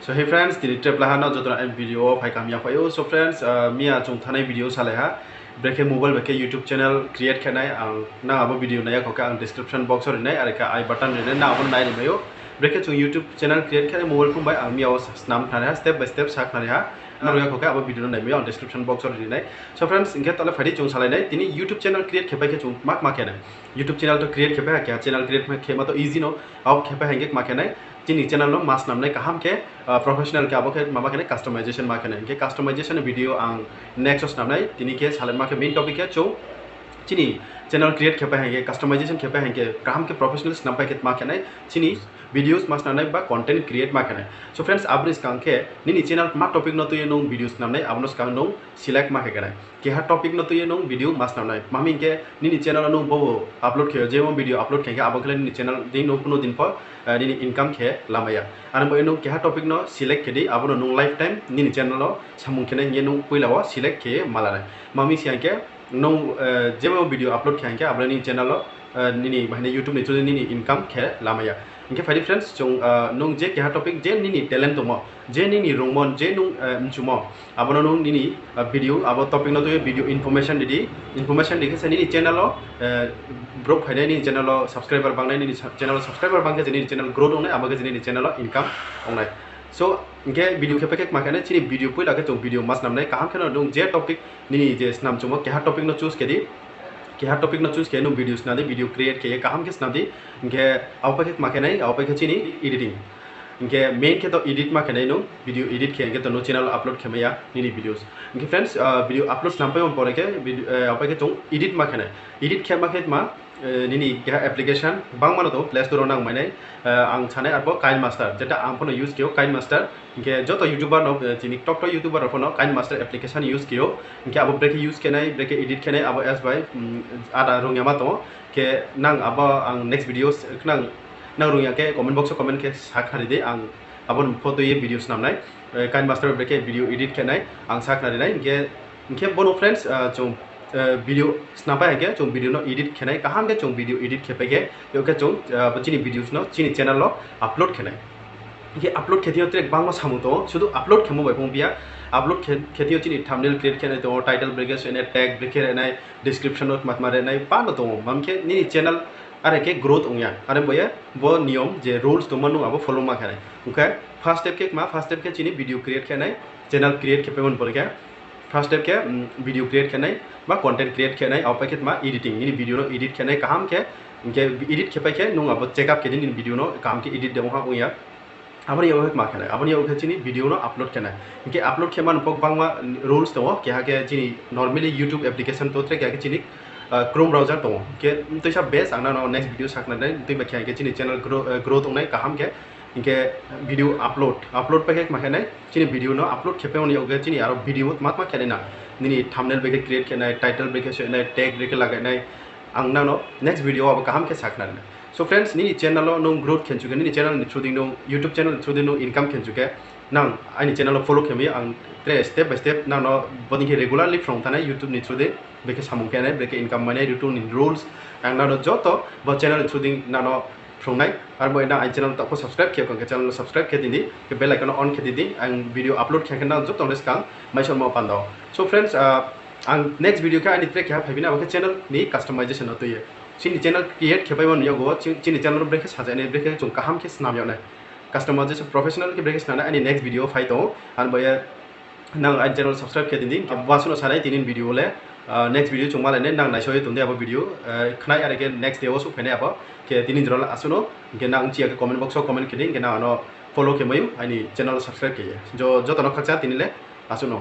So hey friends, the trip lahana jodra video of Haikamia Fayo. So friends, me a chung thane video saleha. Break mobile break YouTube channel create kanai ang na abo video na ya koka ang description box or nai areka I button ne na abon nai mayo. Break chung YouTube channel create kanai mobile phone by ang mi awas snam thane step by step sak thane ha. Na roya koka abo video nai mayo description box or nai. So friends, inge tole phadi chung salai nai tini YouTube channel create khepai ke chung mak makena. YouTube channel to create khepai kya channel create me khema to easy no. Ab khepai hangek makena. Chini channel lo mas namne kaham ke professional ke abo ke mama kene customization ma kene ke customization video ang next namne tini ke salen ma ke main topic ke cho chini channel create khepa hange customization khepa hange kaham ke professional snap ke ma kene chini videos mas namne ba content create ma kene. So friends abris kang ke nini channel ma topic no to ye nong videos namne abnos kang nong select ma ke kene ke ha topic no to ye nong video mas namne mami ke nini channel no bo upload ke je mo video upload ke abo kele nini channel din no kuno din pa nini income ke lamaya ana bo no ke ha topic no select ke di abo no lifetime nini channel no samung kene ye no puilawa select ke malana mami siang ke no je mo video upload ke abo nini channel no nini bahne YouTube ni to nini income ke lamaya इनके five friends जो नों जे क्या topic जे निनी talent तो मो जे निनी Roman जे नों चुमो अब नों निनी video अब टॉपिक न तो ये वीडियो इन्फॉर्मेशन दिखे से निनी channel growth फाइने निनी channel subscriber बांगने निनी channel subscriber बांगे जे निनी चैनल ग्रोथ होने अब के निनी चैनल इनकम होने सो इनके वीडियो के पैकेट मार्केट चिनी वीडियो पे लगे तो वीडियो मस्त नाम नहीं कहाँ के नों जे टॉपिक निनी जे नाम चुमो क्या टॉपिक न चूज के दी क्या टॉपिक न चूज के नो वीडियोस ना दे वीडियो क्रिएट के काम के स्नादी इनके आवश्यक माके नहीं आवश्यक चीनी एडिटिंग इनके मेन के तो एडिट माके नहीं नो वीडियो एडिट के इनके तो नो चैनल अपलोड के मया निनी वीडियोस इनके फ्रेंड्स वीडियो अपलोड नाम पे हम पढ़े के आवश्यक तो एडिट माके नहीं एडिट के माके मा निनी क्या एप्लीकेशन बांग मानो तो प्ले स्टोर नांग माने आं साने आरो काइन मास्टर जेटा आं फोनो यूज कियो काइन मास्टर इनके जो तो यूट्यूबर नो चिनी टॉप तो यूट्यूबर फोनो काइन मास्टर एप्लीकेशन यूज कियो इनके अब ब्रेक यूज के नहीं ब्रेक एडिट के नहीं अब एस बाय आदा रोंगिया मा तो के नांग अब आं नेक्स्ट वीडियोस नांग रोंगिया के कमेंट बॉक्स कमेंट के साखनारि दे आं अब फोटो ये वीडियोस नामनाय काइन मास्टर ब्रेक वीडियो एडिट के नहीं आं साखनारि नाय इनके बोनो फ्रेंड्स जो वीडियो स्नापा है क्या जो वीडियो नो एडिट खेनाय कहाँ के जो वीडियो एडिट खेपे के यो के जो चिनी वीडियोस नो चिनी चैनल लो अपलोड खेनाय ये अपलोड खेती होते एक बांग सामु तो शुद्ध अपलोड खेमो बाय पंपिया अपलोड खेती होती नहीं थंबनेल क्रिएट खेनाय तो टाइटल ब्रेकेस एने टैग ब्रेक खेनाय डिस्क्रिप्शन नोट मत मारे नाय पानो तो मम के नी चैनल अरे के ग्रोथ ओंया अरे बया वो नियम जे रूल्स तो मनु अब फॉलो मा खेनाय ओके फर्स्ट स्टेप के मा फर्स्ट स्टेप के चिनी वीडियो क्रिएट खेनाय चैनल क्रिएट खेपे मन पर क्या फर्स्ट स्टेप के वीडियो क्रिएट करना बा कंटेंट क्रिएट करना और पैकेट मा एडिटिंग इन वीडियो नो एडिट करना काम के इनके एडिट खेपे के नो अब चेकअप के दिन वीडियो नो काम के एडिट देमो हा ओया अब ये होक मा करना अब ये होक चिनी वीडियो नो अपलोड करना इनके अपलोड खेमान पक बांगमा रूल्स दो के के चिनी नॉर्मली YouTube एप्लीकेशन तो के चिनी क्रोम ब्राउजर दो के तैसा बेस आना नो नेक्स्ट वीडियो साकना दे तै बखिया के चिनी चैनल ग्रोथ होने काम के इनके वीडियो अपलोड पे एक माखे चिनी वीडियो नो अपलोड खेपे उन योगे चिनी आरो वीडियो मात मा खेले ना निनी थंबनेल ब्रेक क्रिएट खेनाय टाइटल ब्रेक खेनाय टैग ब्रेक लगानाय आंना नो नेक्स्ट वीडियो अब काम के साखना सो फ्रेंड्स निनी चैनल नो ग्रोथ खेनचुके निनी चैनल थ्रू नो YouTube चैनल थ्रू नो इनकम खेनचुके नां आनी चैनल फॉलो खेमे आं त्रे स्टेप बाय स्टेप ना नो बनि रेगुलरली फ्रॉम थानाय YouTube नि थ्रू दे ब्रेक सामु खेनाय ब्रेक इनकम माने YouTube नि रूल्स आंना नो जतो ब चैनल थ्रू ना नो फ्रंनाय आरो बयना आइ चैनल तको सब्सक्राइब खेब के चैनल सब्सक्राइब खे दिनि के बेल आइकन ऑन खे दिदि आं वीडियो अपलोड खेखना जो तंदेस कां माइसन म पान्दो सो फ्रेंड्स आं नेक्स्ट वीडियो के आनि ट्रेक खे फाइबिना अब चैनल नि कस्टमाइजेशन होतोय चिनि चैनल क्रिएट खेबायमन यागो चिनि चैनल ब्रेक साजायने ब्रेक जों काहाम के स्नाम यावनाय कस्टमाइजेशन प्रोफेशनल के ब्रेक स्नाना आनि नेक्स्ट वीडियो फाइतो आन बय नां आइ चैनल सब्सक्राइब खे दिदि के वासनो सानाय तिनिन वीडियो ले नेक्स्ट वीडियो चुमा लाने नां नायसोय तुंदे अब वीडियो खनाय आरो के नेक्स्ट डे ओसो फैनाय अब के तिनिन जरल आसुनो के नां चिया के कमेंट बॉक्स कमेंट के दिन के ना फॉलो के मयु आनि चैनल सब्सक्राइब के जो नो खचा तिनिले आसुनो